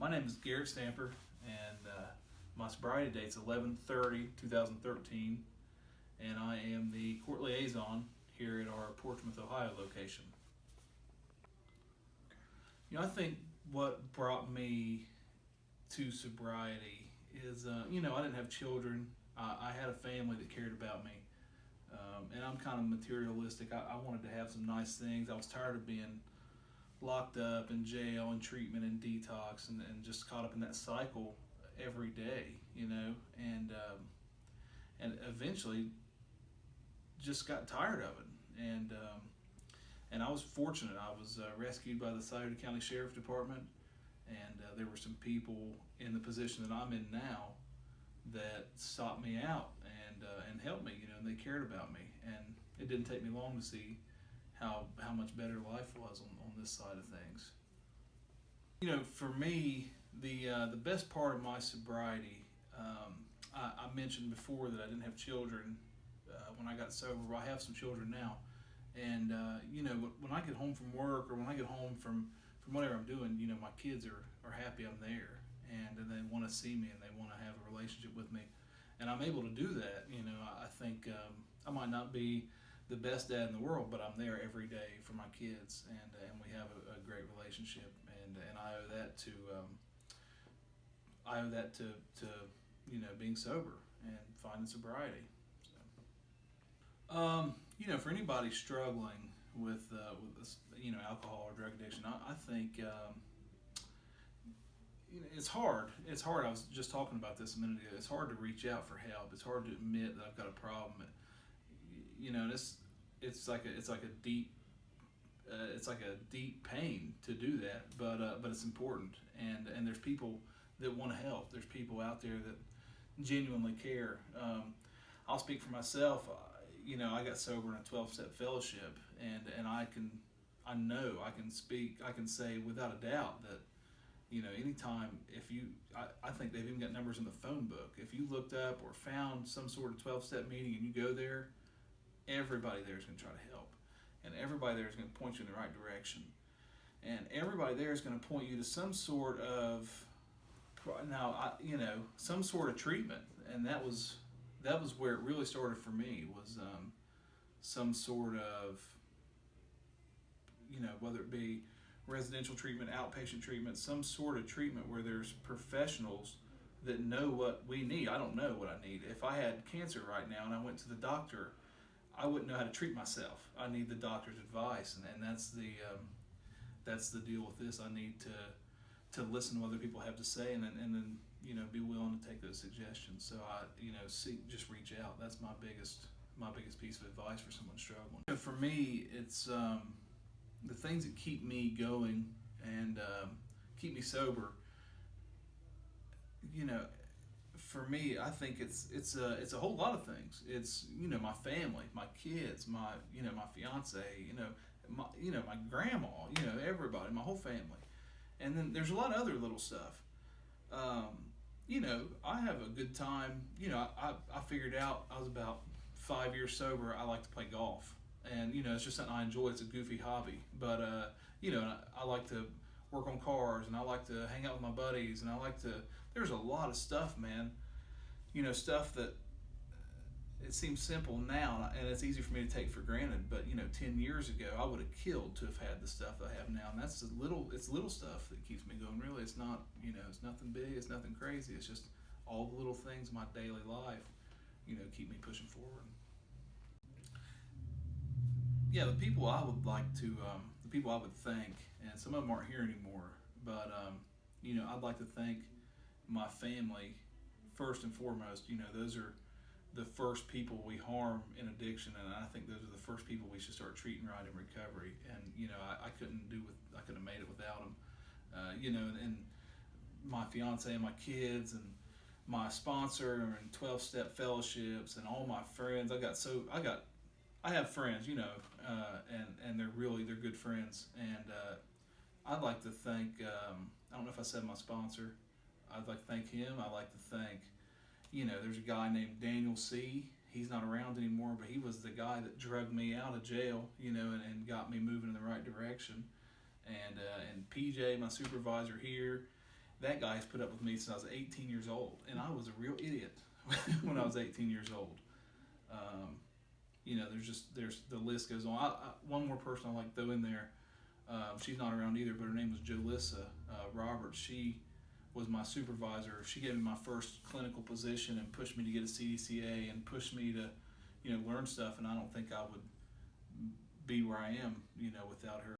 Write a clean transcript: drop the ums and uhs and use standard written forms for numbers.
My name is Garrett Stamper, and my sobriety date's 11/30/2013, and I am the court liaison here at our Portsmouth, Ohio location. I think what brought me to sobriety is, I didn't have children. I had a family that cared about me, and I'm kind of materialistic. I wanted to have some nice things. I was tired of being locked up in jail and treatment and detox and just caught up in that cycle every day, and eventually just got tired of it. And I was fortunate. I was rescued by the Scioto County Sheriff's Department, and there were some people in the position that I'm in now that sought me out and helped me, and they cared about me. And it didn't take me long to see how much better life was on this side of things. For me, the best part of my sobriety, I mentioned before that I didn't have children when I got sober. Well, I have some children now, and when I get home from work or when I get home from whatever I'm doing, my kids are happy I'm there, and they want to see me and they want to have a relationship with me, and I'm able to do that. I think I might not be the best dad in the world, but I'm there every day for my kids, and we have a great relationship, and I owe that to being sober and finding sobriety. So, for anybody struggling with alcohol or drug addiction, I think it's hard. It's hard. I was just talking about this a minute ago. It's hard to reach out for help. It's hard to admit that I've got a problem. And it's like a deep pain to do that, but it's important, and there's people that want to help. There's people out there that genuinely care. I'll speak for myself. I got sober in a 12-step fellowship, and I can say without a doubt that anytime I think they've even got numbers in the phone book. If you looked up or found some sort of 12-step meeting and you go there, everybody there is going to try to help, and everybody there is going to point you in the right direction, and everybody there is going to point you to some sort of some sort of treatment. And that was where it really started for me, was some sort of whether it be residential treatment, outpatient treatment, some sort of treatment where there's professionals that know what we need. I don't know what I need. If I had cancer right now and I went to the doctor, I wouldn't know how to treat myself. I need the doctor's advice, and that's the deal with this. I need to listen to what other people have to say, and then be willing to take those suggestions. So just reach out. That's my biggest piece of advice for someone struggling. For me, it's the things that keep me going and keep me sober. For me, I think it's a whole lot of things. It's my family, my kids, my fiance, my grandma, everybody, my whole family, and then there's a lot of other little stuff. I have a good time. I figured out I was about 5 years sober. I like to play golf, and it's just something I enjoy. It's a goofy hobby, but I like to work on cars, and I like to hang out with my buddies, and there's a lot of stuff, man. Stuff that it seems simple now, and it's easy for me to take for granted. But 10 years ago, I would have killed to have had the stuff that I have now, and it's little stuff that keeps me going. Really, it's not, it's nothing big, it's nothing crazy. It's just all the little things in my daily life, keep me pushing forward. Yeah, the people I would thank, and some of them aren't here anymore, but I'd like to thank my family first and foremost. Those are the first people we harm in addiction, and I think those are the first people we should start treating right in recovery. And I couldn't have made it without them. And my fiance and my kids and my sponsor and 12-step fellowships and all my friends. I have friends, and they're good friends. And I'd like to thank, I don't know if I said my sponsor. I'd like to thank him. I'd like to thank, there's a guy named Daniel C. He's not around anymore, but he was the guy that drugged me out of jail, and got me moving in the right direction. And PJ, my supervisor here, that guy has put up with me since I was 18 years old, and I was a real idiot when I was 18 years old. There's the list goes on. One more person I like to throw in there. She's not around either, but her name was Jolissa Roberts. She was my supervisor. She gave me my first clinical position and pushed me to get a CDCA and pushed me to, learn stuff. And I don't think I would be where I am, without her.